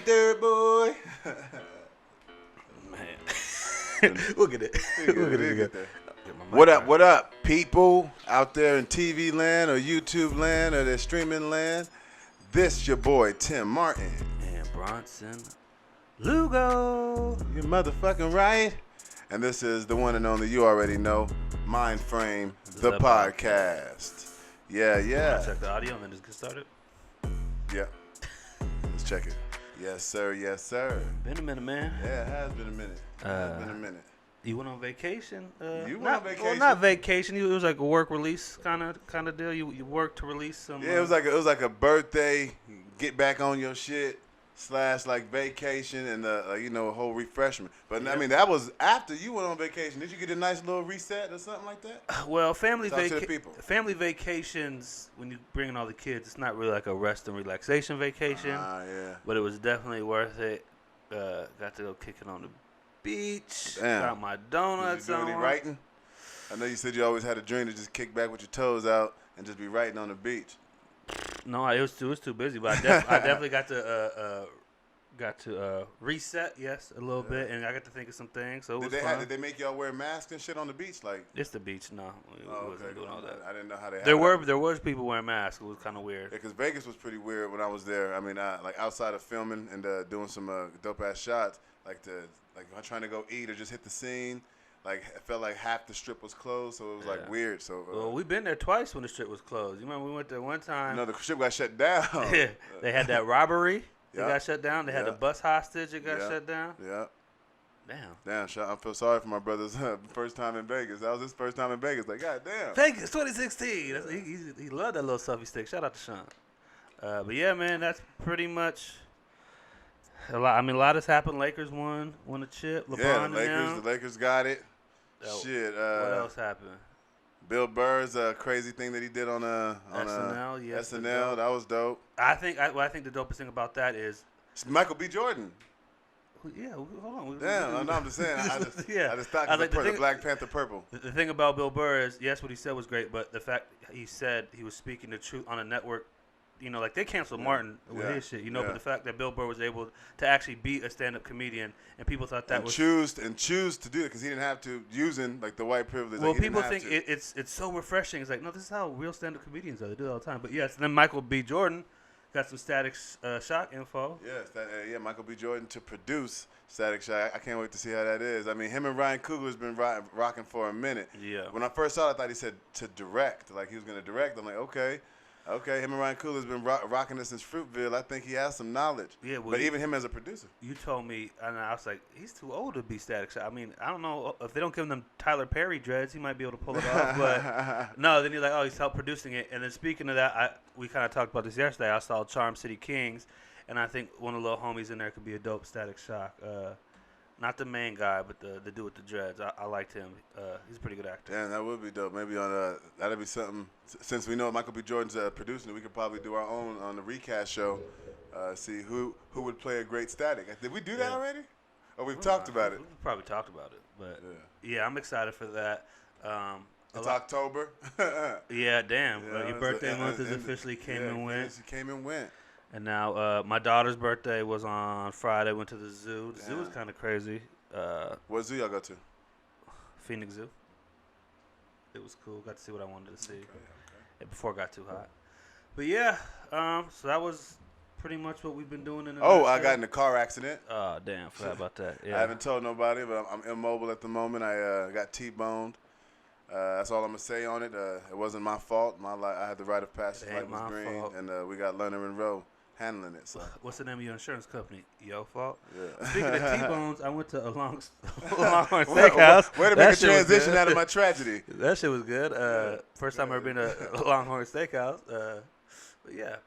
third boy. Man. We'll get it. We'll get it together. What up, people out there in TV land or YouTube land or the streaming land? This your boy, Tim Martin. And Bronson Lugo. You motherfucking right. And this is the one and only, you already know, Myndframe, the podcast. Yeah. Check the audio and then just get started. Yeah. Let's check it. Yes, sir. Been a minute, man. Yeah, it has been a minute. You went on vacation? You went on vacation? Well, not vacation. It was like a work release kind of deal. You worked to release some. Yeah, it was like a birthday, get back on your shit / like vacation and a whole refreshment. But I mean, that was after you went on vacation. Did you get a nice little reset or something like that? Well, family vacations, when you bring in all the kids, it's not really like a rest and relaxation vacation. Yeah. But it was definitely worth it. Got to go kicking on the beach. Damn. Got my donuts Did you do any on. writing? I know you said you always had a dream to just kick back with your toes out and just be writing on the beach. No, it was too busy, but I definitely got to reset, a little bit, and I got to think of some things. So it was fun. Did they make y'all wear masks and shit on the beach? Like it's the beach, no, we wasn't doing all that. I didn't know how they. There was people wearing masks. It was kind of weird. Yeah, because Vegas was pretty weird when I was there. I mean, like outside of filming and doing some dope ass shots, like trying to go eat or just hit the scene. Like, it felt like half the strip was closed, so it was like weird. So well, we've been there twice when the strip was closed. You remember we went there one time? No, the strip got shut down. Yeah, they had that robbery. It Yep. got shut down. They had the bus hostage. It got Yep. shut down. Yeah. Damn. I feel sorry for my brother's first time in Vegas. That was his first time in Vegas. Like, God damn. Vegas 2016. He loved that little selfie stick. Shout out to Sean. But yeah, man, that's pretty much a lot. I mean, a lot has happened. Lakers won a chip. LeBron the Lakers got it. Shit. What else happened? Bill Burr's crazy thing that he did on SNL. Yes, SNL. That was dope. I think the dopest thing about that is it's Michael B. Jordan. Yeah, hold on. Damn, I'm just saying. I just thought the Black Panther purple. The thing about Bill Burr is, yes, what he said was great, but the fact he said he was speaking the truth on a network, like they canceled Martin with his shit, but the fact that Bill Burr was able to actually be a stand-up comedian and people thought that was choose to do it because he didn't have to using like the white privilege. Well, people think it's so refreshing. It's like, no, this is how real stand-up comedians are. They do it all the time. But yes, then Michael B. Jordan got some Static Shock info. Yes, Michael B. Jordan to produce Static Shock. I can't wait to see how that is. I mean, him and Ryan Coogler's been rocking for a minute. Yeah. When I first saw it, I thought he said to direct, like he was going to direct. I'm like, okay. Him and Ryan Coogler's been rocking this since Fruitville. I think he has some knowledge. Yeah, well, but even him as a producer. You told me, and I was like, he's too old to be Static Shock. I mean, I don't know if they don't give him Tyler Perry dreads, he might be able to pull it off. But no, then you're like, oh, he's helped producing it. And then speaking of that, we kind of talked about this yesterday. I saw Charm City Kings, and I think one of the little homies in there could be a dope Static Shock. Not the main guy, but the dude with the dreads. I liked him. He's a pretty good actor. Damn, that would be dope. Maybe on that'd be something. Since we know Michael B. Jordan's producing it, we could probably do our own on the recast show. See who would play a great Static. Did we do that already? Or we've talked about it? We've probably talked about it, but yeah, I'm excited for that. It's October. Yeah, damn. Your birthday month is officially came and went. It came and went. And now my daughter's birthday was on Friday. Went to the zoo. The zoo was kind of crazy. What zoo y'all go to? Phoenix Zoo. It was cool. Got to see what I wanted to see before it got too hot. But yeah, so that was pretty much what we've been doing in the I got in a car accident. Oh, damn. Forgot about that. Yeah. I haven't told nobody, but I'm immobile at the moment. I got T-boned. That's all I'm going to say on it. It wasn't my fault. I had the right of passage. Light was green. Fault. And we got Lerner and Rowe handling it. So. What's the name of your insurance company? Your fault? Yeah. Speaking of T-bones, I went to a Longhorn Steakhouse. Way to make a transition out of my tragedy. That shit was good. First time I've ever been to a Longhorn Steakhouse. But yeah.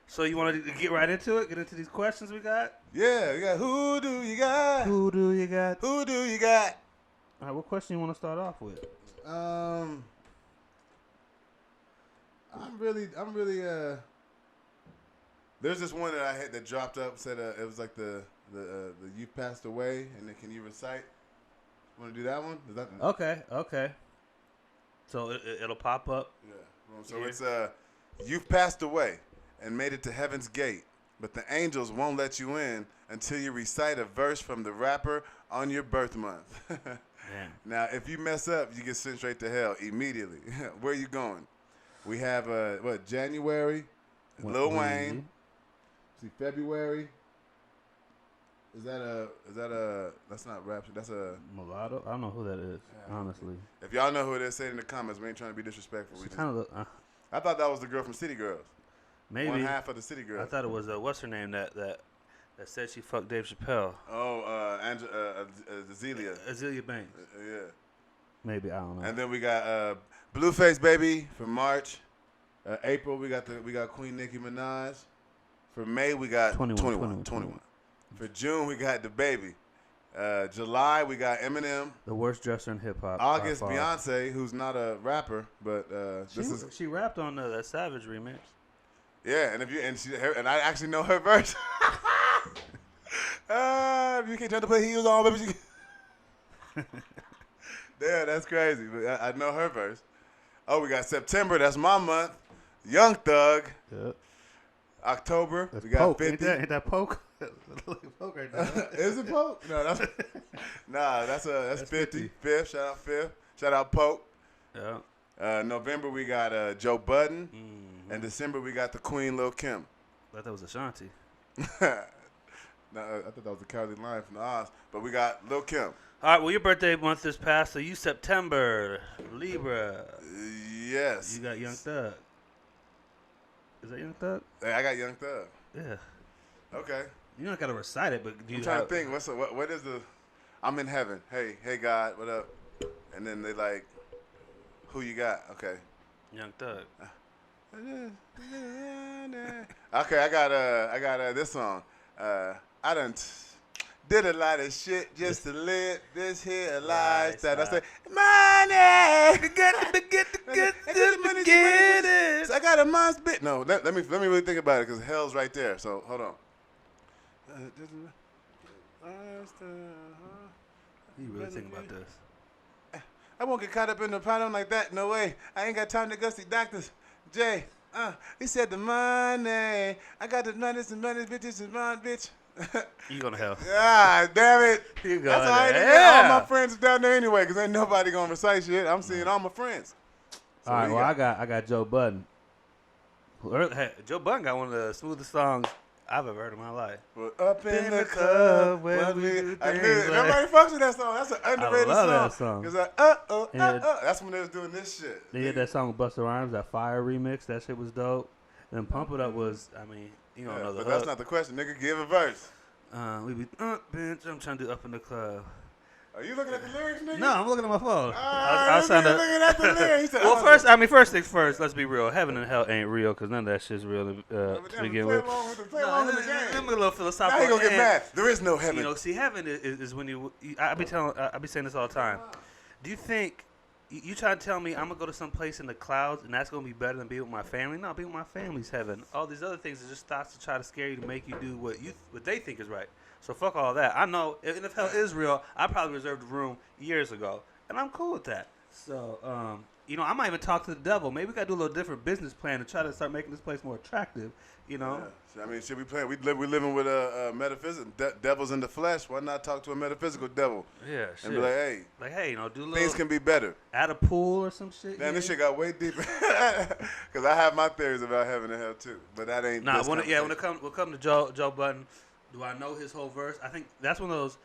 So you want to get right into it? Get into these questions we got? Yeah, we got who do you got? Who do you got? Who do you got? All right, what question you want to start off with? I'm really there's this one that I had that dropped up, said it was like the you passed away, and then can you recite? Want to do that one? Is that Okay. So it'll pop up. Yeah. So it's you've passed away and made it to heaven's gate. but the angels won't let you in until you recite a verse from the rapper on your birth month. Now, if you mess up, you get sent straight to hell immediately. Where you going? We have, January, Lil Wayne. See, February. Is that that's not rap, that's a... Mulatto? I don't know who that is, honestly. If y'all know who it is, say it in the comments. We ain't trying to be disrespectful. I thought that was the girl from City Girls. Maybe. One half of the City Girls. I thought it was, what's her name, that said she fucked Dave Chappelle. Oh, Azealia. Azealia Banks. Yeah. Maybe, I don't know. And then we got Blueface Baby for March. April, we got Queen Nicki Minaj. For May, we got 21. For June, we got DaBaby. July, we got Eminem. The worst dresser in hip hop. August, Beyonce, who's not a rapper, but she rapped on that Savage remix. Yeah, and I actually know her verse. If you can't try to put heels on, baby. Yeah, that's crazy. But I know her verse. Oh, we got September. That's my month. Young Thug. Yep. October. We got Poke. 50. Ain't that Poke? Poke right now. Is it Poke? No, that's 50. Fifth. Shout out Fifth. Shout out Poke. Yeah. November we got Joe Budden. Mm-hmm. And December we got the Queen Lil Kim. I thought that was Ashanti. No, I thought that was the Cowardly Lion from the Oz. But we got Lil Kim. All right, well, your birthday month is past, so you September, Libra. Yes. You got Young Thug. Is that Young Thug? Hey, I got Young Thug. Yeah. Okay. You don't got to recite it, but I'm trying to think. What is the... I'm in heaven. Hey God, what up? And then they like, who you got? Okay. Young Thug. Okay, I got this song. I done did a lot of shit just to live this here lifestyle. I say, money, get it. So I got a mom's bit. No, let me really think about it because hell's right there. So hold on. You really think about this? I won't get caught up in the pattern like that. No way. I ain't got time to go see doctors. Jay, he said the money. I got the money, some money, bitches, and mine, bitch. You going to hell. Ah, damn it. You That's all right. yeah. All my friends are down there anyway because ain't nobody going to recite shit. I'm seeing all my friends. So all right, well, I got Joe Budden. Hey, Joe Budden got one of the smoothest songs I've ever heard in my life. Well, up in the club where we do things. Nobody fucks with that song. That's an underrated song. I love that song. Because that's when they was doing this shit. They had that song with Busta Rhymes, that Fire remix. That shit was dope. And Pump It Up was, I mean, you don't know the But hook. that's not the question. Nigga, give a verse. We be, bitch, I'm trying to do Up in the Club. Are you looking at the lyrics, nigga? No, I'm looking at my phone. I was looking at the lyrics. Well, first things first, let's be real. Heaven and hell ain't real because none of that shit's real to begin with. Play along with the game. I'm a little philosophical. Now he gonna get mad. There is no heaven. You know, see, heaven is when I be saying this all the time. Do you think you try to tell me I'm gonna go to some place in the clouds and that's gonna be better than be with my family? No, be with my family's heaven. All these other things are just thoughts to try to scare you to make you do what they think is right. So fuck all that. I know, and if hell is real, I probably reserved a room years ago, and I'm cool with that. So, I might even talk to the devil. Maybe we got to do a little different business plan to try to start making this place more attractive, you know? Yeah. I mean, should we play? We living with a metaphysical devils in the flesh. Why not talk to a metaphysical devil? Yeah, shit. And be like, hey, do a little... Things can be better. Add a pool or some shit. Man, this shit got way deeper. Because I have my theories about heaven and hell, too. But that ain't... Nah, when it come to Joe Budden... Do I know his whole verse? I think that's one of those,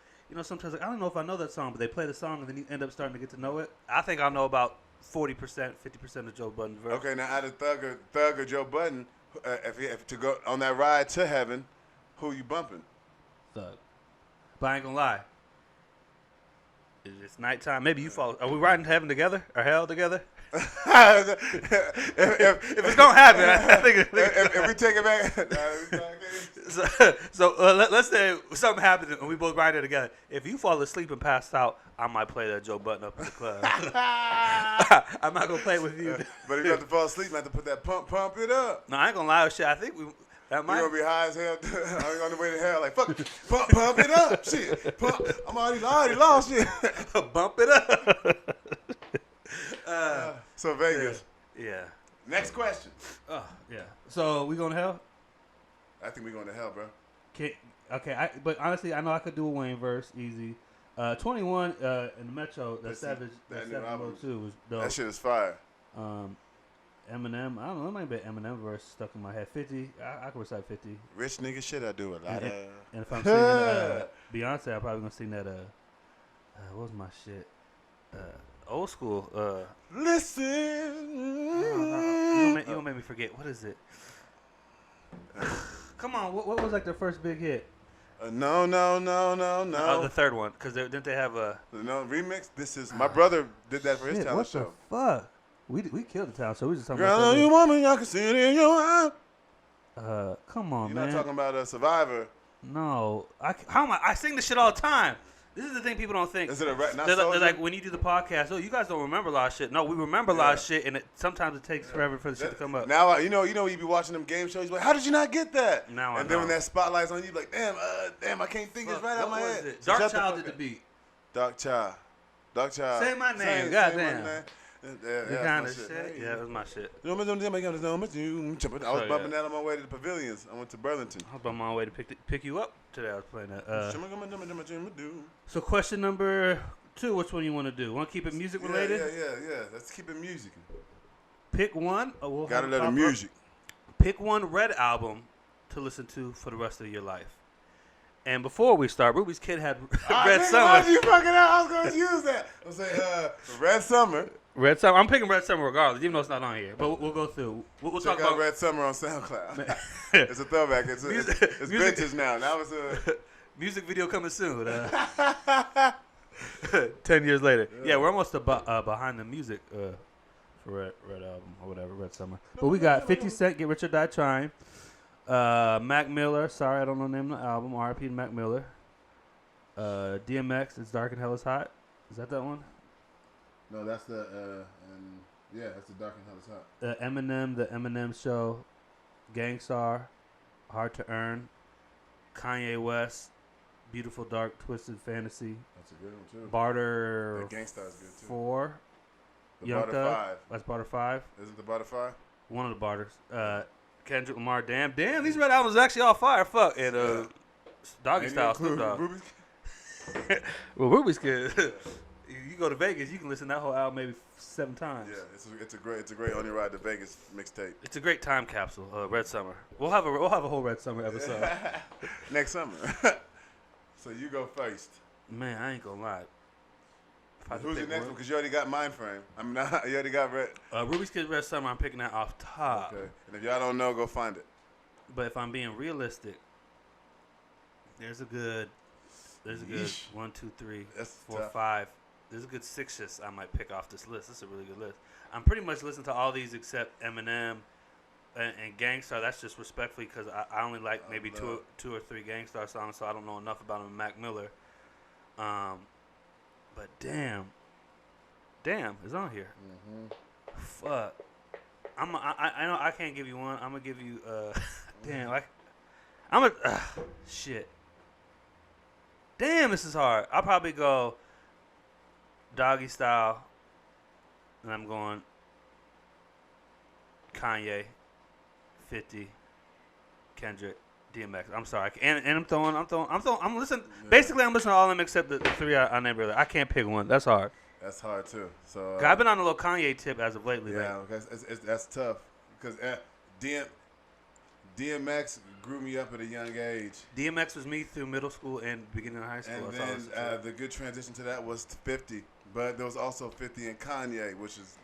sometimes like, I don't know if I know that song, but they play the song and then you end up starting to get to know it. I think I'll know about 40%, 50% of Joe Budden's verse. Okay, now out of Thug or Joe Budden, if to go on that ride to heaven, who you bumping? Thug. But I ain't gonna lie. It's nighttime. Maybe you fall. Are we riding to heaven together or hell together? if it's gonna happen, I think. If we take it back. Let's say something happens and we both ride it together. If you fall asleep and pass out, I might play that Joe Budden up in the club. I'm not gonna play with you. But if you have to fall asleep, you have to put that pump it up. No, I ain't gonna lie with shit. I think that might. You're gonna be high as hell on the way to hell. Like, fuck, pump it up. Shit. I'm already lost shit. Bump it up. So Vegas. Yeah. Next question. Oh, yeah. So we going to hell? I think we're going to hell, bro. But honestly, I know I could do a Wayne verse easy. 21 in the Metro, the Savage, that the new album. 702 was dope. That shit is fire. Eminem, I don't know, there might be an Eminem verse stuck in my head. 50, I can recite 50. Rich nigga shit, I do a lot And of. if I'm singing Beyonce, I'm probably gonna sing that. What was my shit? Old school. Listen. No. You gonna make me forget. What is it? Come on, what was like their first big hit? No. Oh, the third one, because didn't they have a no remix? This is my brother did that for his talent show. What the fuck? We killed the talent show. We just talking Girl, about you want me? I can see it in your eye. Come on, You're man. not talking about a Survivor. No, how am I sing this shit all the time. This is the thing people don't think. Is it a rap? They're like when you do the podcast. Oh, you guys don't remember a lot of shit. No, we remember a lot of shit, and sometimes it takes forever for the shit to come up. Now you know you be watching them game shows. You're like, how did you not get that? Now I and then know. when that spotlight's on you, like, damn, I can't think it's right out of my head. It? Dark Child did the beat. Dark Child. Say my name. Goddamn. The kind of shit. Yeah, it was my shit. I was bumping that on my way to the pavilions. I went to Burlington. I was on my way to pick you up today. I was playing that. So question number 2, which one you want to do? Want to keep it music related? Yeah. Let's keep it music. Pick one. We'll gotta let it music. Pick one Red album to listen to for the rest of your life. And before we start, Ruby's Kid had Red Summer. Why you fucking out? I was going to use that. I'll say Red Summer. Red Summer. I'm picking Red Summer regardless, even though it's not on here. But we'll go through. We'll Check talk out about Red Summer on SoundCloud. It's a throwback. It's vintage now. That was a music video coming soon. 10 years later. Yeah, we're almost behind the music for Red album or whatever, Red Summer. But we got 50 Cent, Get Rich or Die Trying. Mac Miller, sorry I don't know the name of the album. R.I.P. to Mac Miller. DMX, It's Dark and Hell is Hot. Is that one? No, that's the that's the Dark and Hell is Hot. Eminem, The Eminem Show, Gangstar, Hard to Earn, Kanye West, Beautiful Dark Twisted Fantasy. That's a good one too. Barter. The Gangstar is good too. 4. The Young Barter Thug. 5. That's Barter 5. Isn't the Barter 5? One of the Barters. Kendrick Lamar, damn, these Red albums are actually all fire. Fuck. And Doggy Style, Snoop Dogg. Well, Ruby's Kid. You go to Vegas, you can listen to that whole album maybe 7 times. Yeah, it's a great On Your Ride to Vegas mixtape. It's a great time capsule. Red Summer. We'll have a whole Red Summer episode next summer. So you go first. Man, I ain't gonna lie. Who's the next one? Because you already got Myndframe. You already got Red. Ruby's Kid, Red Summer. I'm picking that off top. Okay. And if y'all don't know, go find it. But if I'm being realistic, there's a good 1, 2, 3, That's 4, tough. 5. There's a good 6 I might pick off this list. This is a really good list. I'm pretty much listening to all these except Eminem and Gangstar. That's just respectfully because I only like maybe two or three Gangstar songs, so I don't know enough about him and Mac Miller. But damn, it's on here. Mm-hmm. Fuck. I know I can't give you one. I'm gonna give you shit. Damn, this is hard. I'll probably go Doggy Style, and I'm going Kanye, 50, Kendrick, DMX. I'm sorry, and I'm listening. Yeah. Basically, I'm listening to all of them except the 3 I named earlier. I can't pick one. That's hard. That's hard too. So I've been on a little Kanye tip as of lately. Yeah, that's tough because DMX grew me up at a young age. DMX was me through middle school and beginning of high school. And then the good transition to that was 50. But there was also 50 and Kanye, which is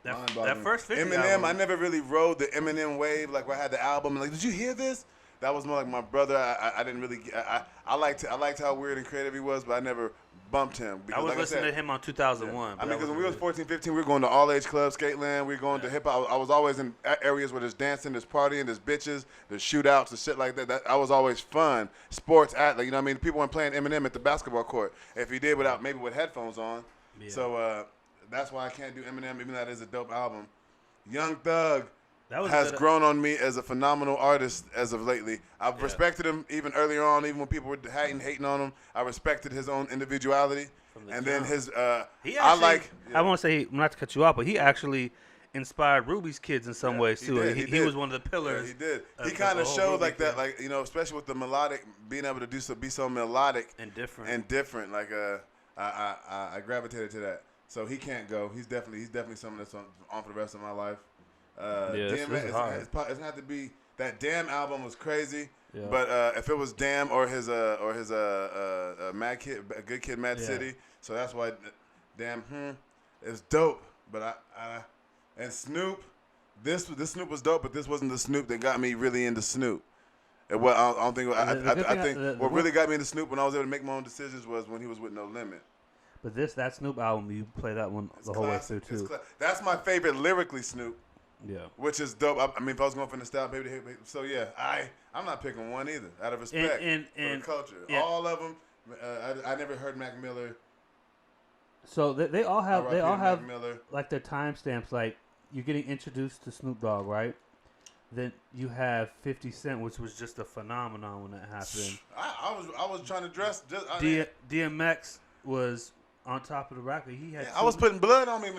mind-boggling. That first 50 Eminem, album. I never really rode the Eminem wave. Like, I had the album, and like, did you hear this? That was more like my brother. I didn't really. I liked how weird and creative he was, but I never bumped him. Because, I was listening to him on 2001. I mean, because when we was 14, 15, we were going to all-age clubs, Skateland. We were going to hip-hop. I was always in areas where there's dancing, there's partying, there's bitches, there's shootouts and shit like that. I was always fun. Sports athlete, you know what I mean? People weren't playing Eminem at the basketball court. If he did maybe with headphones on. Yeah. So that's why I can't do Eminem, even though that is a dope album. Young Thug has grown on me as a phenomenal artist as of lately. I've respected him even earlier on, even when people were hating on him. I respected his own individuality. And then his, I want to say, not to cut you off, but he actually inspired Ruby's kids in some ways too. He was one of the pillars. Yeah, he did. He kind of showed like that, like especially with the melodic, being able to be so melodic and different. Like I gravitated to that. So he can't go. He's definitely someone that's on for the rest of my life. This is hard. It's gonna have to be that Damn album was crazy. Yeah. But if it was Damn or his Mad Kid, Good Kid, Mad City, so that's why Damn it's dope. But and Snoop, this Snoop was dope, but this wasn't the Snoop that got me really into Snoop. I don't think. I think what really got me into Snoop when I was able to make my own decisions was when he was with No Limit. But that Snoop album, you play that one the whole way through too. That's my favorite lyrically Snoop. Yeah. Which is dope. I mean, if I was going for nostalgia, maybe so yeah. I'm not picking one either out of respect for the culture. Yeah. All of them. I never heard Mac Miller. So they all have like their timestamps. Like you're getting introduced to Snoop Dogg, right? Then you have 50 Cent, which was just a phenomenon when that happened. I was trying to dress. DMX was on top of the record. I was putting blood on me.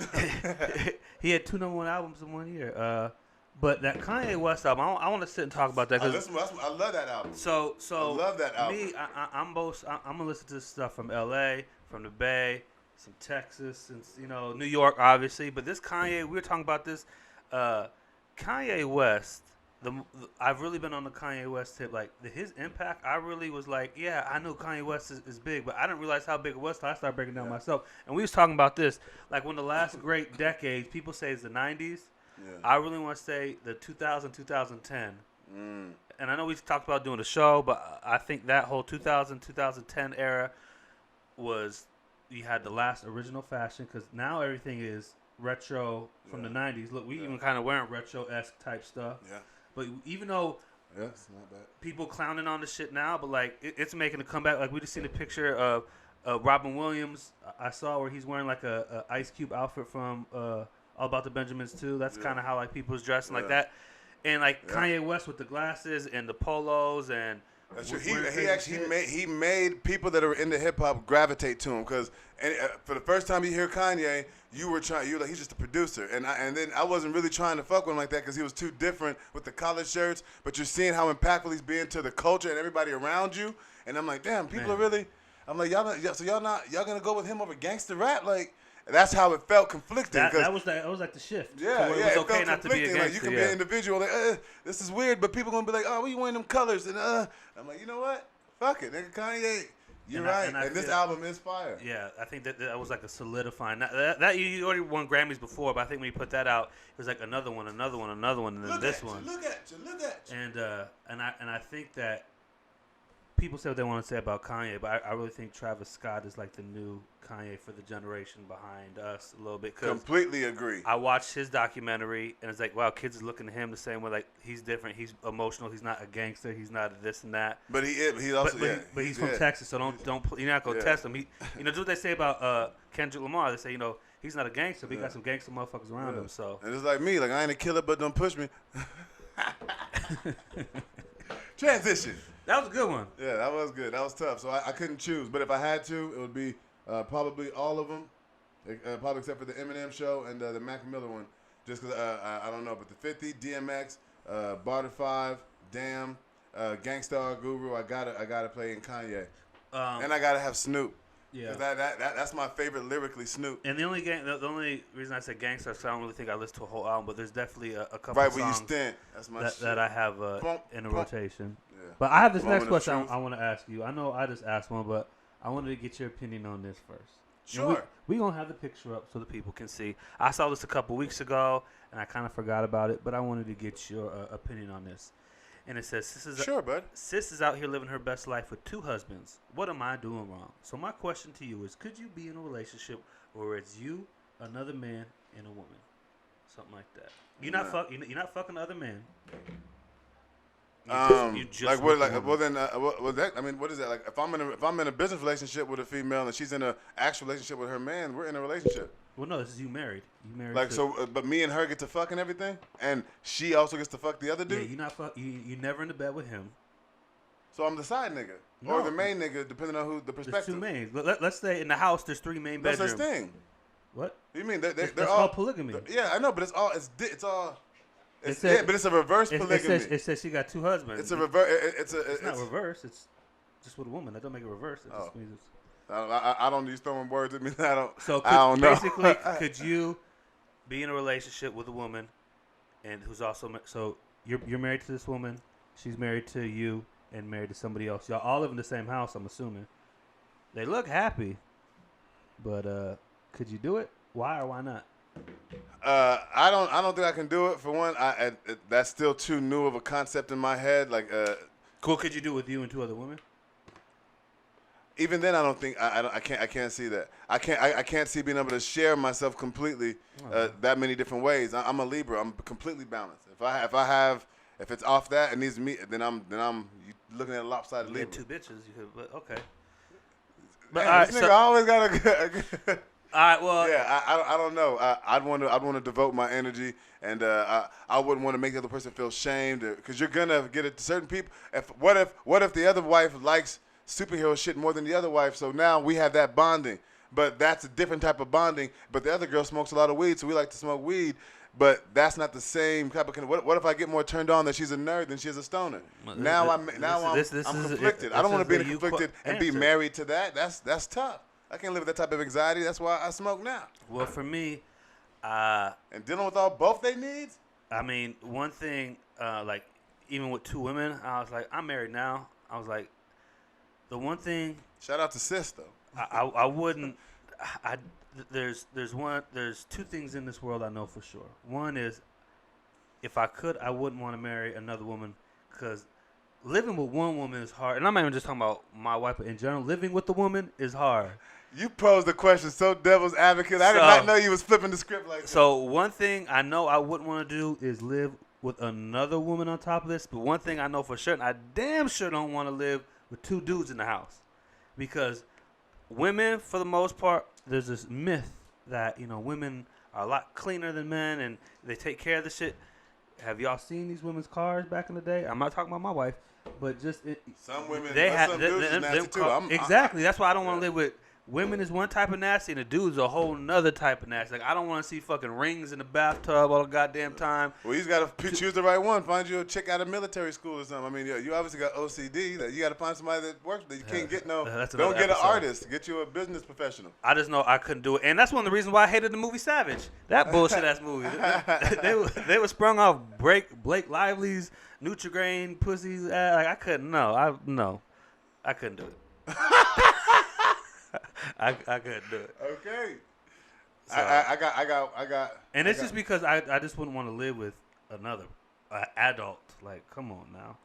He had 2 number 1 albums in 1 year. But that Kanye West album, I want to sit and talk about that. I love that album. So I love that album. Me, I'm gonna listen to stuff from L.A., from the Bay, some Texas, and New York, obviously. But this Kanye, we were talking about this. Kanye West. I've really been on the Kanye West tip. Like his impact, I really was like, yeah, I know Kanye West is big, but I didn't realize how big it was until I started breaking down myself. And we was talking about this, like when the last great decades, people say is the 90s. Yeah. I really want to say the 2000, 2010. And I know we talked about doing a show, but I think that whole 2000, 2010 era was, you had the last original fashion, because now everything is retro from the 90s. Look, we even kind of wearing retro-esque type stuff. Yeah. But even though it's not bad. People clowning on the shit now, but like it's making a comeback. Like we just seen a picture of Robin Williams. I saw where he's wearing like a Ice Cube outfit from All About the Benjamins too. That's kind of how like people was dressing like that. And like Kanye West with the glasses and the polos and. That's true. He made people that are into hip hop gravitate to him, because for the first time you hear Kanye, you were like, he's just a producer, and then I wasn't really trying to fuck with him like that because he was too different with the collar shirts. But you're seeing how impactful he's being to the culture and everybody around you, and I'm like, damn, people are really. I'm like, y'all gonna go with him over gangster rap, like. That's how it felt conflicting. That was like the shift. Yeah, it was okay not to be a gangster. Like, you can be an individual. Like, this is weird, but people gonna be like, oh, what you wearing them colors? And I'm like, you know what? Fuck it, nigga. Kanye, you're right. And this album is fire. Yeah, I think that was like a solidifying. That you already won Grammys before, but I think when you put that out, it was like another one, and then this one. Look at you. And I think that people say what they want to say about Kanye, but I really think Travis Scott is like the new Kanye for the generation behind us a little bit. Completely agree. I watched his documentary, and it's like, wow, kids are looking at him the same way. Like, he's different. He's emotional. He's not a gangster. He's not a this and that. But he also, but he's from Texas, so you're not gonna test him. Just what they say about Kendrick Lamar. They say, he's not a gangster, but he got some gangster motherfuckers around him. So and it's like me. Like, I ain't a killer, but don't push me. Transition. That was a good one. Yeah, that was good. That was tough. So I couldn't choose. But if I had to, it would be probably all of them, probably except for the Eminem show and the Mac Miller one. Just because I don't know. But the 50, DMX, Barter 5, Damn, Gangstar Guru, I gotta play in Kanye. And I gotta have Snoop. Yeah. That's my favorite lyrically, Snoop. And the only reason I said Gangstar is I don't really think I listened to a whole album, but there's definitely a couple right songs where you stand. That's my that I have in a rotation. But I have this next question I want to ask you. I know I just asked one, but I wanted to get your opinion on this first. Sure. We're going to have the picture up so the people can see. I saw this a couple weeks ago, and I kind of forgot about it, but I wanted to get your opinion on this. And it says, Sis is out here living her best life with 2 husbands. What am I doing wrong? So my question to you is, could you be in a relationship where it's you, another man, and a woman? Something like that. You're not fucking other men. Well then, I mean, what is that? Like, if I'm in a business relationship with a female and she's in an actual relationship with her man, we're in a relationship. Well, no, this is you married. You married. Like, but me and her get to fuck and everything, and she also gets to fuck the other dude. Yeah, you never in the bed with him. So I'm the side nigga, or the main nigga, depending on who the perspective. There's 2 mains. Let's say in the house there's 3 main bedrooms. No such thing. What? You mean they're That's all called polygamy. Yeah, I know, but it's all. Said, but it's a reverse polygamy. It says she got 2 husbands. It's a reverse. It's not reverse. It's just with a woman. That don't make it reverse. It just means it's. I don't use throwing words at me. I don't know. Basically, could you be in a relationship with a woman, and who's also so you're married to this woman, she's married to you, and married to somebody else. Y'all all live in the same house. I'm assuming. They look happy, but could you do it? Why or why not? I don't think I can do it. For one, that's still too new of a concept in my head. Like, cool. Could you do it with you and 2 other women? Even then, I don't think I can't see that. I can't see being able to share myself completely that many different ways. I'm a Libra. I'm completely balanced. If it's off that it needs me, then I'm looking at a lopsided Libra. You had 2 bitches. You could, but okay. But man, this nigga always got a. All right, well, yeah, I don't know. I'd want to devote my energy, and I wouldn't want to make the other person feel shamed, because you're gonna get it to certain people. What if the other wife likes superhero shit more than the other wife? So now we have that bonding, but that's a different type of bonding. But the other girl smokes a lot of weed, so we like to smoke weed. But that's not the same type of. What if I get more turned on that she's a nerd than she is a stoner? I'm conflicted. I don't want to be conflicted and be married to that. That's tough. I can't live with that type of anxiety. That's why I smoke now. Well, for me, and dealing with both their needs. I mean, one thing, like even with 2 women, I was like, I'm married now. I was like, the one thing. Shout out to sis though. I wouldn't. There's 2 things in this world I know for sure. One is, if I could, I wouldn't want to marry another woman, because living with one woman is hard. And I'm not even just talking about my wife, but in general, living with a woman is hard. You posed the question so devil's advocate. I did not know you was flipping the script like that. So one thing I know I wouldn't want to do is live with another woman on top of this. But one thing I know for sure, and I damn sure don't want to live with 2 dudes in the house. Because women, for the most part, there's this myth that, women are a lot cleaner than men and they take care of the shit. Have y'all seen these women's cars back in the day? I'm not talking about my wife, but just some women. They have some dudes is nasty too. Exactly. That's why I don't want to live with. Women is one type of nasty, and the dude's a whole nother type of nasty. Like, I don't want to see fucking rings in the bathtub all the goddamn time. Well, you just got to choose the right one. Find you a chick out of military school or something. I mean, you obviously got OCD. That you got to find somebody that works. That you can't get no. Don't get an artist. Get you a business professional. I just know I couldn't do it, and that's one of the reasons why I hated the movie Savage. That bullshit ass movie. they were sprung off Blake Lively's Nutri-Grain pussy. Like, I couldn't. No, I couldn't do it. I couldn't do it. Okay. So, I got. And it's just because I just wouldn't want to live with another adult. Like, come on now.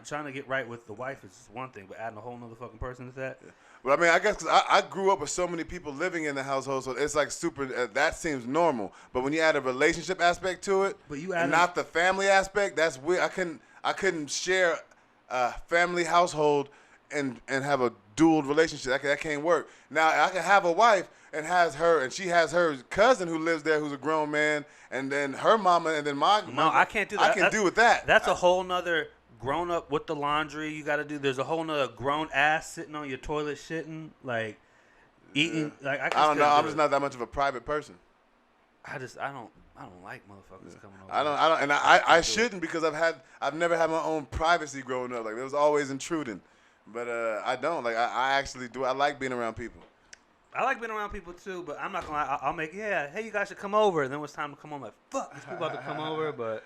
Trying to get right with the wife is just one thing, but adding a whole nother fucking person to that. Yeah. Well, I mean, I guess because I grew up with so many people living in the household, so it's like super. That seems normal. But when you add a relationship aspect to it, and not the family aspect, that's weird. I couldn't share a family household and have a dual relationship. That can't work. Now I can have a wife and she has her cousin who lives there, who's a grown man, and then her mama, and then my. No, I can't do that. I can do with that. That's a whole nother grown up with the laundry you got to do. There's a whole nother grown ass sitting on your toilet shitting, like eating. Yeah. Like I don't know. I'm just not that much of a private person. I don't like motherfuckers coming over. I don't, and I shouldn't, because I've never had my own privacy growing up. Like, it was always intruding. But I don't. Like, I actually do. I like being around people. I like being around people too, but I'm not gonna lie. I'll make, hey, you guys should come over. And then when it's time to come home, I'm like, fuck, these people about to come over. But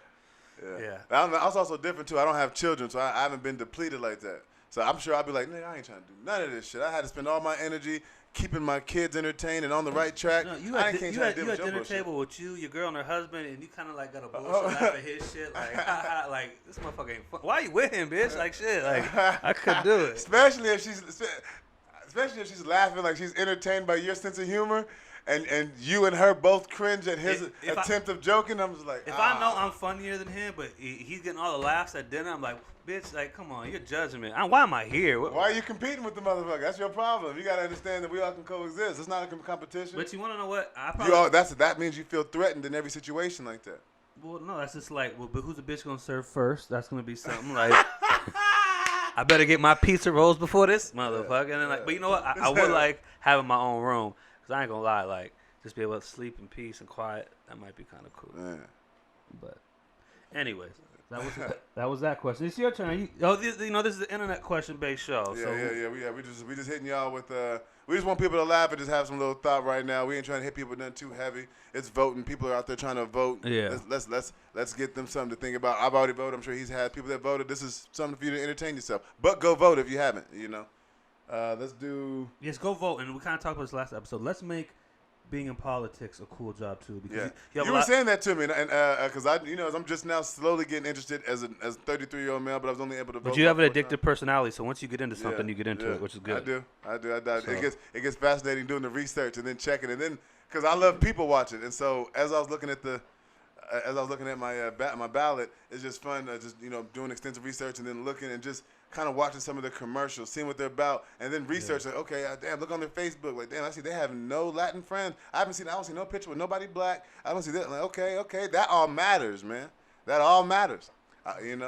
yeah. I was also different too. I don't have children, so I haven't been depleted like that. So I'm sure I'll be like, nigga, I ain't trying to do none of this shit. I had to spend all my energy keeping my kids entertained and on the right track. No, you had dinner table with you, your girl, and her husband, and you kind of like got a bullshit laugh at his shit. Like, like, this motherfucker ain't fun. Why are you with him, bitch? Like, shit. Like, I couldn't do it. Especially if she's laughing, like she's entertained by your sense of humor. And you and her both cringe at his attempt of joking. I'm just like, if I know I'm funnier than him, but he's getting all the laughs at dinner, I'm like, bitch, like, come on, you're judging me. Why am I here? Why are you competing with the motherfucker? That's your problem. You gotta understand that we all can coexist. It's not a competition. But you want to know what? That means you feel threatened in every situation like that. Well, no, that's just like, but who's the bitch gonna serve first? That's gonna be something like. I better get my pizza rolls before this motherfucker. And then, like, but you know what? I would like having my own room. I ain't gonna lie, like, just be able to sleep in peace and quiet. That might be kind of cool. Yeah. But, anyways, that was that question. It's your turn. This is the internet question based show. Yeah. We just hitting y'all with we just want people to laugh and just have some little thought right now. We ain't trying to hit people with nothing too heavy. It's voting. People are out there trying to vote. Yeah. Let's get them something to think about. I've already voted. I'm sure he's had people that voted. This is something for you to entertain yourself. But go vote if you haven't. Let's do. Yes, go vote. And we kind of talked about this last episode. Let's make being in politics a cool job too. Because you were saying that to me, and because I'm just now slowly getting interested as a 33-year-old male, but I was only able to vote. But you have an addictive personality, so once you get into something, you get into it, which is good. I do. So. It gets fascinating doing the research and then checking, and then because I love people watching, and so as I was looking at my ballot, it's just fun, just doing extensive research and then looking and just kind of watching some of the commercials, seeing what they're about, and then research. Like, okay, damn, look on their Facebook. Like, damn, I see they have no Latin friends. I don't see no picture with nobody black. I don't see that. Like, okay, that all matters, man. That all matters. In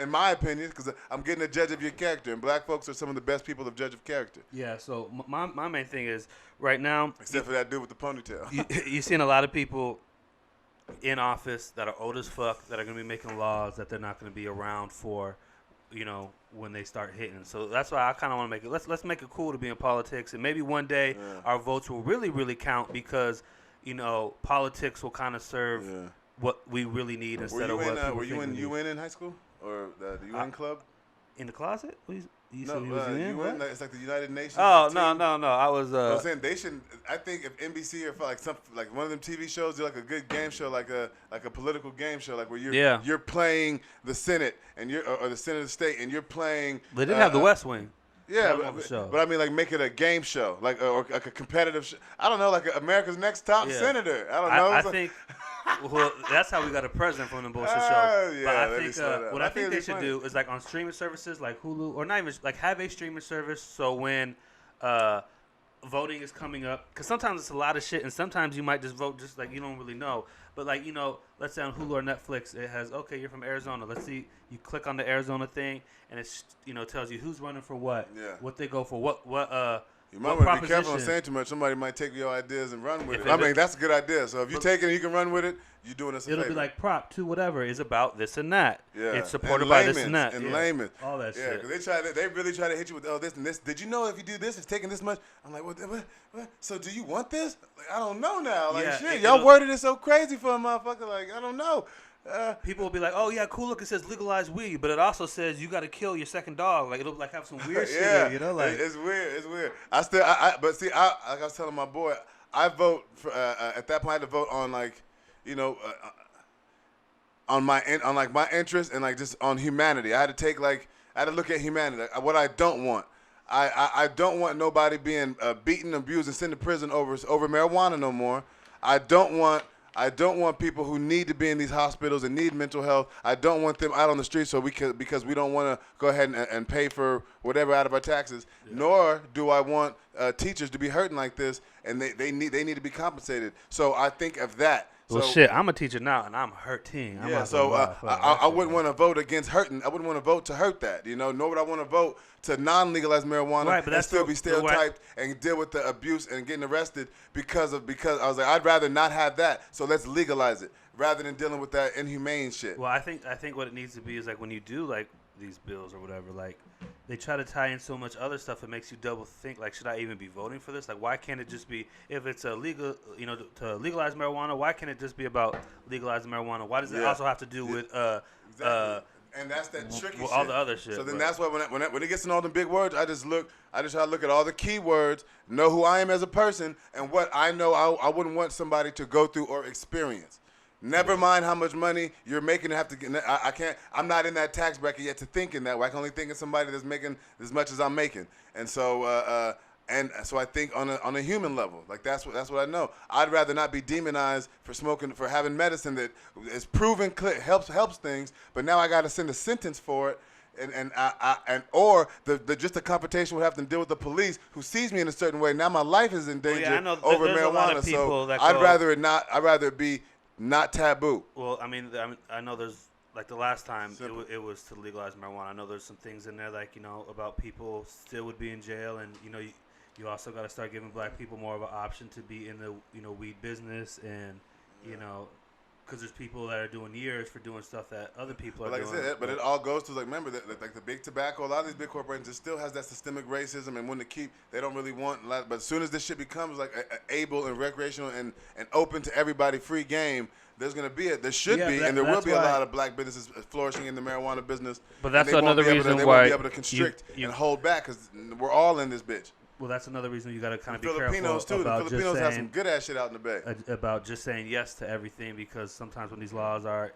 my opinion, because I'm getting a judge of your character, and black folks are some of the best people to judge of character. Yeah. So my main thing is right now, except for that dude with the ponytail. You're seeing a lot of people in office that are old as fuck that are going to be making laws that they're not going to be around for, when they start hitting. So that's why I kind of want to make it. Let's make it cool to be in politics, and maybe one day our votes will really, really count because, politics will kind of serve what we really need instead of what people were you in UN in high school or the UN club? In the closet? UN. It's like the United Nations. Oh no! I was. I'm saying they should. I think if NBC or like one of them TV shows do like a good game show, like a political game show, like where you're playing the Senate and or the Senate of the state and you're playing. They did have the West Wing. Yeah, but I mean, like, make it a game show, or like a competitive show. I don't know, like America's Next Top Senator. I don't know. I think. Well, that's how we got a president from the bullshit show. Yeah, but I think what I think they should do is like on streaming services like Hulu, or not even like have a streaming service. So when voting is coming up, because sometimes it's a lot of shit, and sometimes you might just vote just like you don't really know. But like let's say on Hulu or Netflix, it has you're from Arizona. Let's see, you click on the Arizona thing, and it's tells you who's running for what, what they go for, what. You might want to be careful on saying too much. Somebody might take your ideas and run with it. I mean, that's a good idea. So if you take it and you can run with it, you're doing us a favor. It'll be like Prop 2 whatever is about this and that. Yeah. It's supported by this and that. And layman. All that shit. Yeah, because they really try to hit you with, this and this. Did you know if you do this, it's taking this much? I'm like, what? So do you want this? Like, I don't know now. Like, shit, y'all worded it so crazy for a motherfucker. Like, I don't know. People will be like, "Oh yeah, cool. Look, it says legalize weed, but it also says you got to kill your second dog. Like it'll like have some weird shit. There, like it's weird. It's weird. But see, like I was telling my boy, I vote for at that point I had to vote on like, on my interest and like just on humanity. I had to look at humanity. What I don't want. I don't want nobody being beaten, abused, and sent to prison over marijuana no more. I don't want people who need to be in these hospitals and need mental health. I don't want them out on the streets because we don't want to go ahead and pay for whatever out of our taxes. Yeah. Nor do I want teachers to be hurting like this, and they need to be compensated. So I think of that. Well, shit, I'm a teacher now, and I'm hurting. I wouldn't want to vote against hurting. I wouldn't want to vote to hurt that, Nor would I want to vote to non-legalize marijuana and still be stereotyped and deal with the abuse and getting arrested because I was like, I'd rather not have that. So let's legalize it rather than dealing with that inhumane shit. Well, I think what it needs to be is like when you do like these bills or whatever, like they try to tie in so much other stuff. It makes you double think. Like, should I even be voting for this? Like, why can't it just be if it's a legal, to legalize marijuana? Why can't it just be about legalizing marijuana? Why does it also have to do with exactly. And that's that tricky shit. All the other shit. So then that's why when it gets in all the big words, I just try to look at all the key words, know who I am as a person, and what I know I wouldn't want somebody to go through or experience. Never mind how much money you're making to have to get. I can't. I'm not in that tax bracket yet to think in that way. I can only think of somebody that's making as much as I'm making, and so I think on a human level, like that's what I know. I'd rather not be demonized for smoking, for having medicine that is proven helps things, but now I got to send a sentence for it. Or just the confrontation would have to deal with the police who sees me in a certain way. Now my life is in danger over marijuana. A lot of people I'd rather it be not taboo. Well, I mean, I know there's like the last time it was to legalize marijuana. I know there's some things in there like about people still would be in jail, and you also got to start giving black people more of an option to be in the weed business, and because there's people that are doing years for doing stuff that other people are doing. Like I said, but it all goes to, like, remember that, like the big tobacco, a lot of these big corporations, it still has that systemic racism, and when they don't really want, but as soon as this shit becomes like able and recreational and open to everybody, free game, there should be, and there will be a lot of black businesses flourishing in the marijuana business. But that's another reason why they won't be able to constrict and hold back, because we're all in this bitch. Well, that's another reason you got to kind of be Filipinos careful too. about The Filipinos just have saying, some good ass shit out in the bay. About just saying yes to everything, because sometimes when these laws are,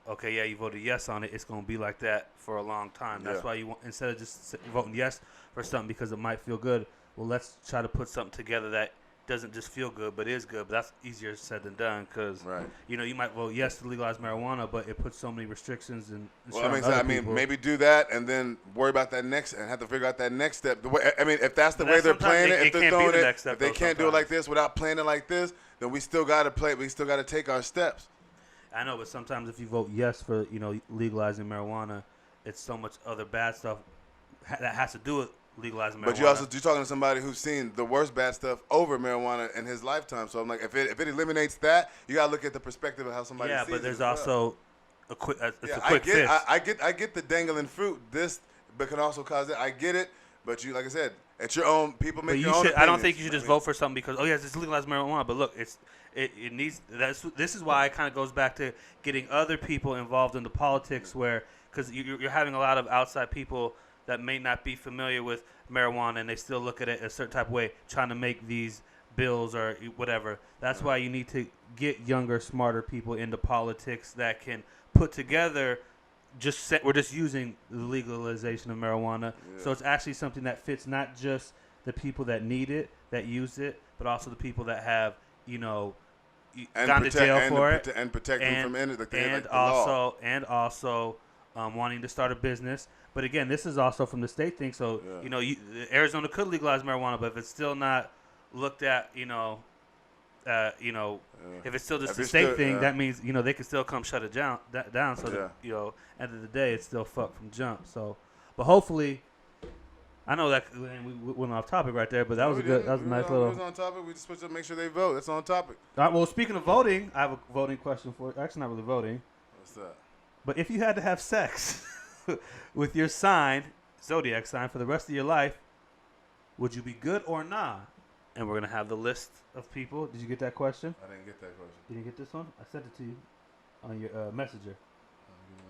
okay, yeah, you voted yes on it, it's going to be like that for a long time. That's why you want, instead of just voting yes for something because it might feel good, well, let's try to put something together that doesn't just feel good but is good. But that's easier said than done, because you might vote yes to legalize marijuana, but it puts so many restrictions and maybe do that and then worry about that next and have to figure out that next step. If that's the way they're playing it, if they're throwing it, if they can't do it like this without playing it like this, then we still got to play. We still got to take our steps. I know, but sometimes if you vote yes for legalizing marijuana, it's so much other bad stuff that has to do with legalizing marijuana. But you're talking to somebody who's seen the worst bad stuff over marijuana in his lifetime. So I'm like, if it eliminates that, you gotta look at the perspective of how somebody sees it. Yeah, but there's also a quick fix. I get the dangling fruit. This, but can also cause it. I get it, but you, like I said, it's your own. People make your own opinions. I don't think you should just vote for something because yes, it's legalized marijuana. But look, it needs. This is why it kind of goes back to getting other people involved in the politics, because you're having a lot of outside people that may not be familiar with marijuana, and they still look at it a certain type of way, trying to make these bills or whatever. That's why you need to get younger, smarter people into politics that can put together. We're just using the legalization of marijuana, so it's actually something that fits not just the people that need it, that use it, but also the people that have gone to jail for it, and protect them from it, and also wanting to start a business. But again, this is also from the state thing. So Arizona could legalize marijuana, but if it's still not looked at, if it's still just a state thing, that means they can still come shut it down. So that, end of the day, it's still fucked from jump. So, but hopefully, I know that we went off topic right there, but that was a nice little. We was on topic. We just supposed to make sure they vote. That's on topic. All right. Well, speaking of voting, I have a voting question for you. Actually, not really voting. What's that? But if you had to have sex with your zodiac sign, for the rest of your life, would you be good or nah? And we're going to have the list of people. Did you get that question? I didn't get that question. You didn't get this one? I sent it to you on your messenger.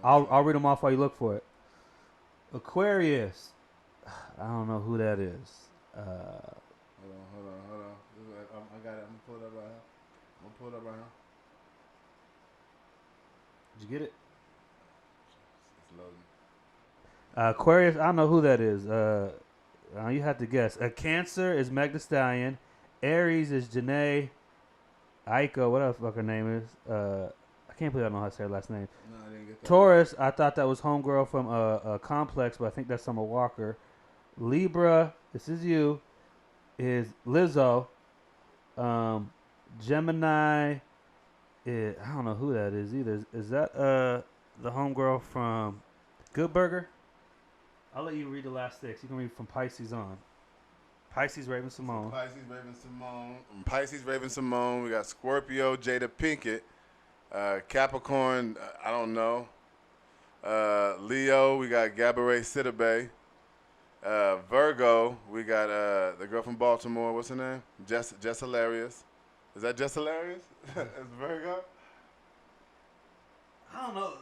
I'll read them off while you look for it. Aquarius. I don't know who that is. Hold on. I got it. I'm going to pull it up right now. Did you get it? It's loading. Aquarius, I don't know who that is. You have to guess. Cancer is Meg Thee Stallion. Aries is Janae Aiko, whatever the fuck her name is. I can't believe I don't know how to say her last name. No, I didn't get that. Taurus, I thought that was homegirl from Complex, but I think that's Summer Walker. Libra, this is you, is Lizzo. Gemini, I don't know who that is either. Is that the homegirl from Good Burger? I'll let you read the last six. You can read from Pisces on. Pisces, Raven Simone. Pisces, Raven Simone. We got Scorpio, Jada Pinkett. Capricorn, I don't know. Leo, we got Gabourey Sidibe. Virgo, we got the girl from Baltimore. What's her name? Jess Hilarious. Is that Jess Hilarious? Is Virgo? I don't know.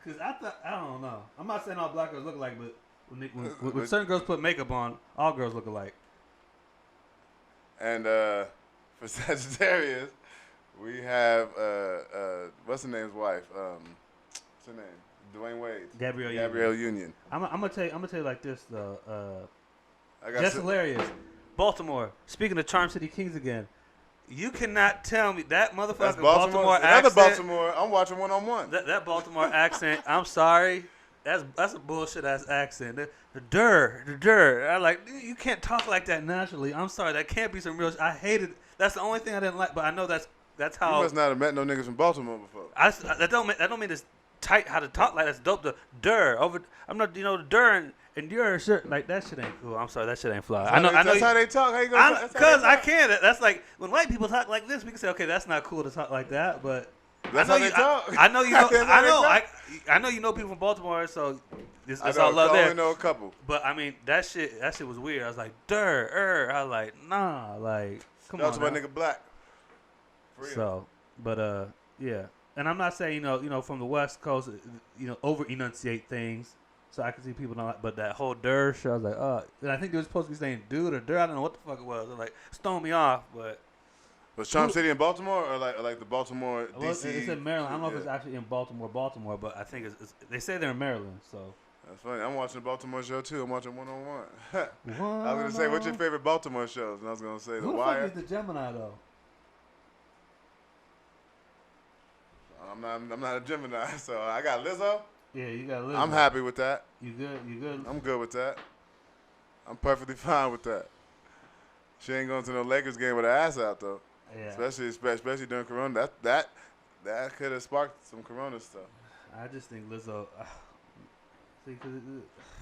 Because I don't know. I'm not saying all black girls look alike, but when certain girls put makeup on, all girls look alike. And for Sagittarius, we have what's her name's wife? What's her name? Dwayne Wade. Gabrielle Union. I'm gonna tell you like this though. Just hilarious. Baltimore. Speaking of Charm City Kings again, you cannot tell me that motherfucking That's Baltimore accent. Another Baltimore. I'm watching 1-on-1. That Baltimore accent. I'm sorry. That's a bullshit ass accent. The der. I like, you can't talk like that naturally. I'm sorry. That can't be some real. I hated. That's the only thing I didn't like. But I know that's how. You must not have met no niggas from Baltimore before. That don't mean to tight how to talk like that's dope. The I'm not, the and your shirt like that shit ain't cool. I'm sorry, that shit ain't fly. I know. That's how they talk. How you gonna? Because I can't. That's like when white people talk like this. We can say, okay, that's not cool to talk like that, but that's how they talk. I know you know. I know you know people from Baltimore, so it's all love there. I only know a couple. But I mean, that shit was weird. I was like, I was like, nah, like, come on. That's my nigga Black. So, but yeah, and I'm not saying from the West Coast, over enunciate things. So I can see people don't like, but that whole shit, I was like, and I think they were supposed to be saying dude or I don't know what the fuck it was. They're like, stone me off, but. Was Charm City in Baltimore or like the Baltimore, D.C.? It's in Maryland. I don't know if it's actually in Baltimore, but I think they say they're in Maryland, so. That's funny. I'm watching the Baltimore show, too. I'm watching 101. I was going to say, what's your favorite Baltimore shows? And I was going to say The Wire. Who the fuck is the Gemini, though? I'm not a Gemini, so I got Lizzo. Yeah, you got Lizzo. I'm happy with that. You good? I'm good with that. I'm perfectly fine with that. She ain't going to no Lakers game with her ass out, though. Yeah. Especially during Corona. That could have sparked some Corona stuff. I just think Lizzo.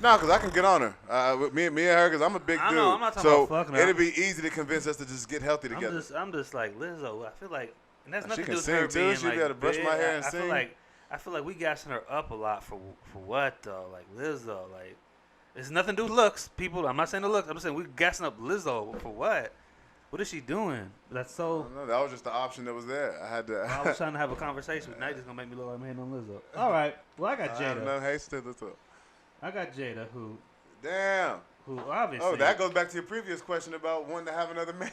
No, because I can get on her. With me and her, because I'm a big dude. I'm not talking about fucking her. It'd be easy to convince us to just get healthy together. I'm just like Lizzo. I feel like, and that's nothing she to can do with her sing being too. She'd like be able to brush my hair and sing. I feel like we gassing her up a lot for what though? Like Lizzo, like it's nothing to do with looks, people. I'm not saying the looks. I'm just saying we gassing up Lizzo for what? What is she doing? That's so. No, that was just the option that was there. I had to. I was trying to have a conversation. Now you're just gonna make me look like I'm hating on Lizzo. All right. Well, I got Jada. No hate to the top. I got Jada, who. Damn. Who obviously. Oh, that goes back to your previous question about wanting to have another man,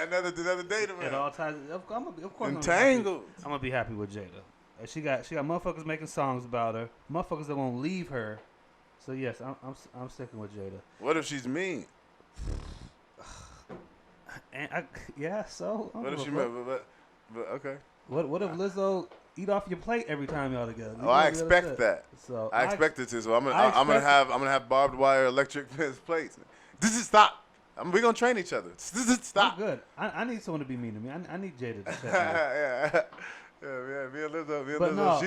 another date around. It all ties. Of course. Entangled. I'm gonna be happy with Jada. She got motherfuckers making songs about her. Motherfuckers that won't leave her. So yes, I'm sticking with Jada. What if she's mean? And so. What if she mean? But okay. What if Lizzo eat off your plate every time y'all together? Oh, I expect that. So I expect it to. So I'm gonna have barbed wire electric plates. This is stop. We're gonna train each other. Stop. I'm good. I need someone to be mean to me. I need Jada to say yeah, me and Lizzo. No,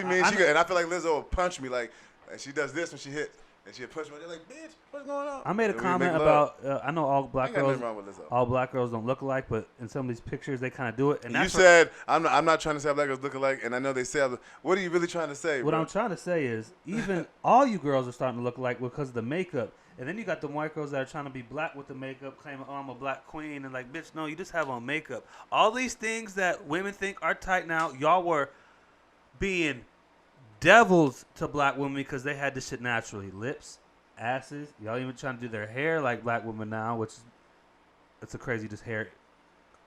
and I feel like Lizzo will punch me like, and she does this when she hits. And she'll push me. They're like, bitch, what's going on? I made a comment about. I know all black girls don't look alike, but in some of these pictures they kind of do it. And you said I'm not trying to say black girls look alike, and I know they say. What are you really trying to say? What I'm trying to say is even all you girls are starting to look alike because of the makeup. And then you got the white girls that are trying to be black with the makeup, claiming, oh, I'm a black queen, and like, bitch, no, you just have on makeup. All these things that women think are tight now, y'all were being devils to black women because they had this shit naturally. Lips, asses, y'all even trying to do their hair like black women now, which it's a crazy just hair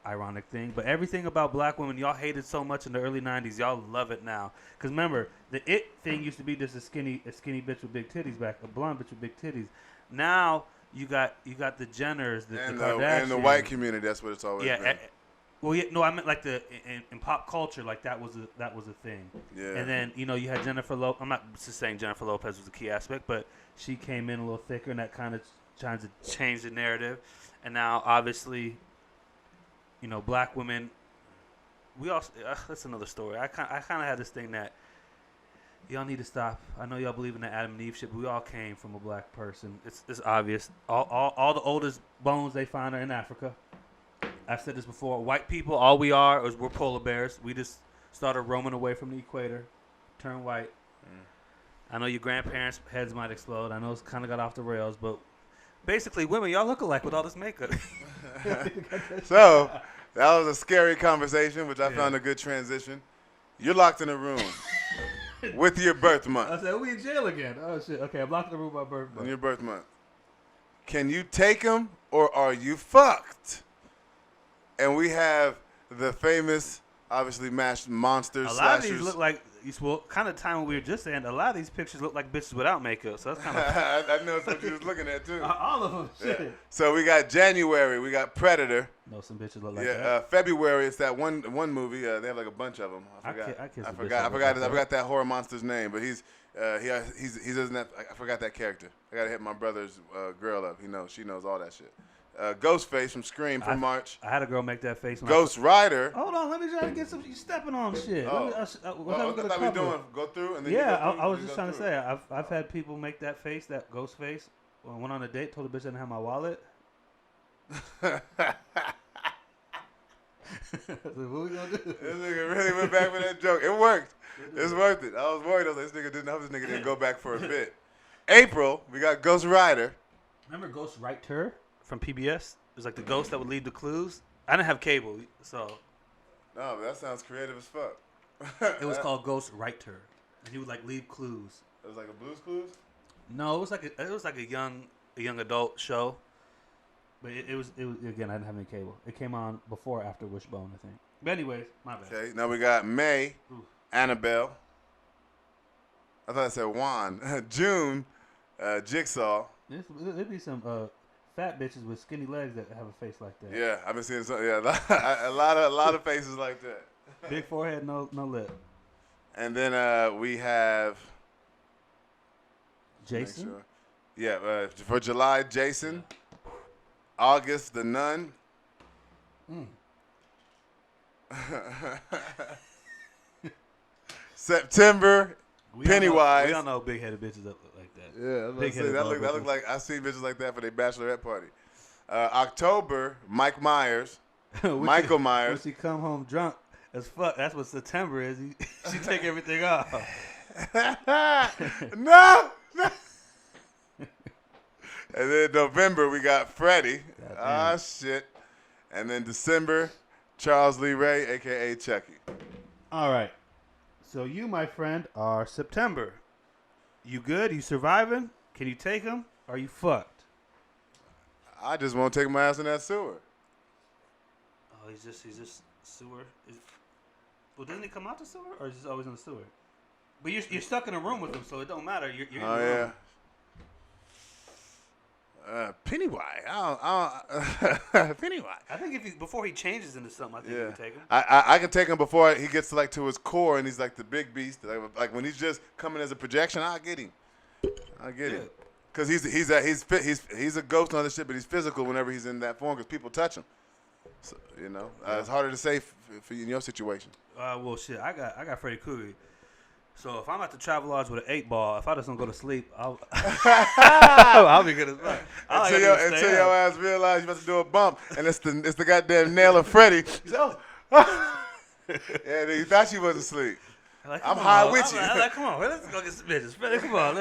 ironic thing. But everything about black women y'all hated so much in the early 90s, y'all love it now. Because remember, the it thing used to be just a skinny bitch with big titties back, a blonde bitch with big titties. Now you got the Jenners, the Kardashians. And the white community, that's what it's always been. Well, yeah, no, I meant like in pop culture, like that was a thing. Yeah. And then you had Jennifer Lopez. I'm not just saying Jennifer Lopez was a key aspect, but she came in a little thicker, and that kind of trying to change the narrative. And now, obviously, black women. We also that's another story. I kind of had this thing that y'all need to stop. I know y'all believe in the Adam and Eve shit, but we all came from a black person. It's obvious. All the oldest bones they find are in Africa. I've said this before. White people, all we are is we're polar bears. We just started roaming away from the equator, turned white. I know your grandparents' heads might explode. I know it's kind of got off the rails, but basically, women, y'all look alike with all this makeup. So, that was a scary conversation, which I found a good transition. You're locked in a room with your birth month. I said, we in jail again. Oh, shit. Okay, I'm locked in a room with my birth month. In your birth month. Can you take them or are you fucked? And we have the famous, obviously, mashed monsters. A lot of these look like, kind of time what we were just saying, a lot of these pictures look like bitches without makeup. So that's kind of. I know what you was looking at, too. All of them. Shit. Yeah. So we got January. We got Predator. No, some bitches look like that. February, it's that one movie. They have like a bunch of them. I forgot that horror monster's name, but he doesn't have. I forgot that character. I gotta hit my brother's girl up. She knows all that shit. Ghostface from Scream for March. I had a girl make that face. Ghost Rider. Hold on, let me try to get some. You stepping on shit. Oh, I thought we were doing go through and then yeah, you go through, I was just trying to say I've had people make that face, that ghost face. When I went on a date, told the bitch I didn't have my wallet. What we gonna do? This nigga really went back for that joke. It worked. It's worth it. I was worried. I was like, this nigga didn't go back for a bit. April, we got Ghost Rider. Remember Ghost Writer from PBS? It was like the ghost that would leave the clues. I didn't have cable, so. No, but that sounds creative as fuck. It was called Ghost Writer, and he would like leave clues. It was like a Blue's Clues. No, it was like a young adult show. But it was again. I didn't have any cable. It came on before or after Wishbone, I think. But anyways, my bad. Okay, now we got May, Ooh. Annabelle. I thought I said Juan. June, Jigsaw. There'd be some fat bitches with skinny legs that have a face like that. Yeah, I've been seeing some. Yeah, a lot of faces like that. Big forehead, no lip. And then we have Jason. Sure. Yeah, for July, Jason. Yeah. August, The Nun. September, Pennywise. We all know big-headed bitches that look like that. Yeah, that look like I seen bitches like that for their bachelorette party. October, Mike Myers, Michael Myers. When she come home drunk as fuck, that's what September is. She take everything off. No. And then November, we got Freddie. Ah, shit. And then December, Charles Lee Ray, a.k.a. Chucky. All right. So you, my friend, are September. You good? You surviving? Can you take him? Are you fucked? I just want to take my ass in that sewer. Oh, he's just sewer? Well, doesn't he come out the sewer? Or is he always in the sewer? But you're stuck in a room with him, so it don't matter. You're in the room. Yeah. Pennywise. Pennywise. I think before he changes into something, I think you can take him. I can take him before he gets to his core and he's like the big beast. Like when he's just coming as a projection, I'll get him. Because he's a ghost on the shit, but he's physical whenever he's in that form because people touch him. So, it's harder to say for in your situation. Well, shit, I got Freddy Krueger. So if I'm at the Travelodge with an 8-ball, if I just don't go to sleep, I'll be good as fuck. Until your ass realize you about to do a bump, and it's the goddamn nail of Freddy. Yeah, you thought you wasn't asleep. Like, I'm high with you. I'm like, come on, let's go get some bitches. Freddy, come on.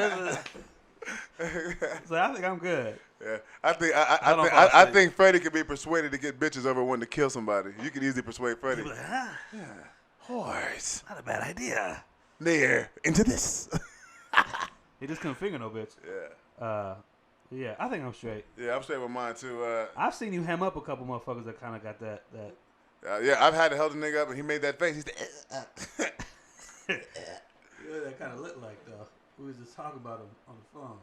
So I think I'm good. Yeah, I think Freddy could be persuaded to get bitches over wanting to kill somebody. You could easily persuade Freddy. Like, huh? Yeah, horse. Not a bad idea. There into this. He just couldn't finger no bitch. Yeah. Yeah, I think I'm straight. Yeah, I'm straight with mine too. I've seen you hem up a couple motherfuckers that kind of got that. Yeah, I've had to hold the nigga up and he made that face. He's that kind of looked like though. We was just talking about him on the phone.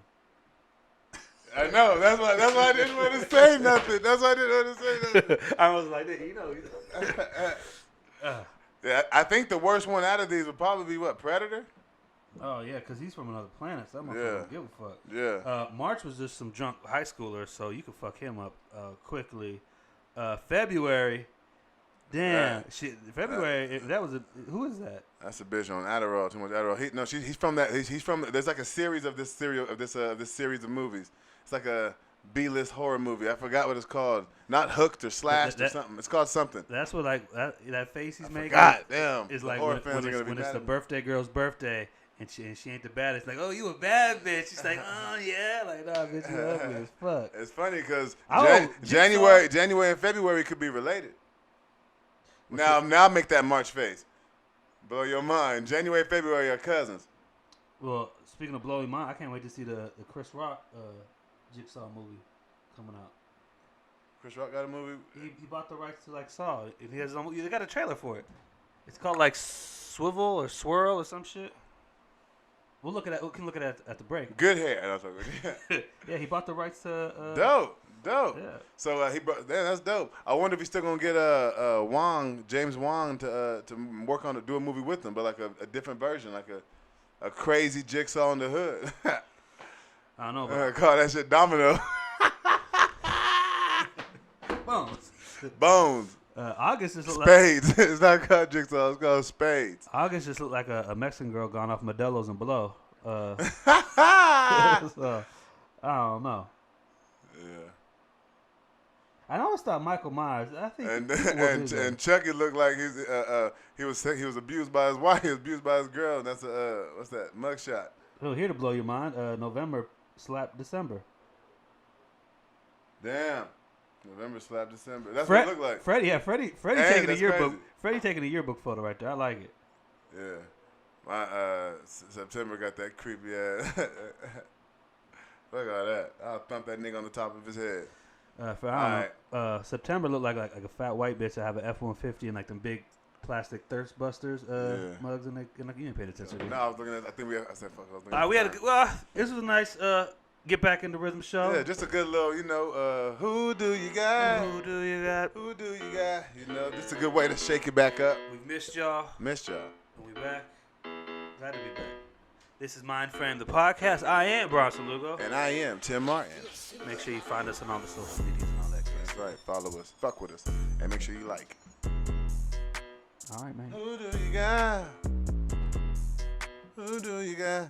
I know. That's why I didn't want to say nothing. I was like, you know. Yeah, I think the worst one out of these would probably be what, Predator? Oh yeah, because he's from another planet. So that motherfucker don't give a fuck. Yeah. March was just some drunk high schooler, so you could fuck him up quickly. February, damn shit. February, who is that? That's a bitch on Adderall. Too much Adderall. He's from that. He's from. There's like a series of this series of movies. It's like a B-list horror movie. I forgot what it's called. Not Hooked or Slashed or something. It's called something. That's what that face he's making. God damn. Is like when it's the birthday girl's birthday and she ain't the baddest. Like, oh, you a bad bitch. She's like, oh yeah, like nah, bitch, you ugly as fuck. It's funny because January and February could be related. Now make that March face. Blow your mind. January, February are cousins. Well, speaking of blowing mind, I can't wait to see the Chris Rock Jigsaw movie coming out. Chris Rock got a movie? He bought the rights to like Saw. He has they got a trailer for it. It's called like Swivel or Swirl or some shit. We can look at it at the break. Good hair. Yeah, he bought the rights to. Dope. Yeah. So that's dope. I wonder if he's still gonna get James Wong to work on do a movie with him, but like a different version, like a crazy Jigsaw in the hood. I don't know. Call that shit Domino. Bones. Bones. August just look like Spades. It's not called jigsaw. It's called spades. August just looked like a Mexican girl gone off Modelo's and below. So, I don't know. Yeah. I always thought Michael Myers. I think And Chucky looked like he was abused by his wife. He was abused by his girl. And that's what's that mugshot? Oh, here to blow your mind. November slapped December. Damn. November slapped December. That's what it looked like. Freddie Hey, taking a that's yearbook. crazy. Freddie taking a yearbook photo right there. I like it. Yeah. My September got that creepy ass. Look at that. I'll thump that nigga on the top of his head. I don't know. September looked like a fat white bitch that have an F-150 and like them big plastic Thirst Busters mugs and you ain't paid attention. No, I was looking at. I said fuck. I was looking This was a nice get back in the rhythm show. Yeah, just a good little, who do you got? Who do you got? Who do you got? Just a good way to shake it back up. We've missed y'all. Missed y'all. And we back. Glad to be back. This is Myndframe, the podcast. I am Bronson Lugo. And I am Tim Martin. Make sure you find us on all the social medias and all that. That's right. Follow us. Fuck with us. And make sure you like. All right, man. Who do you got? Who do you got?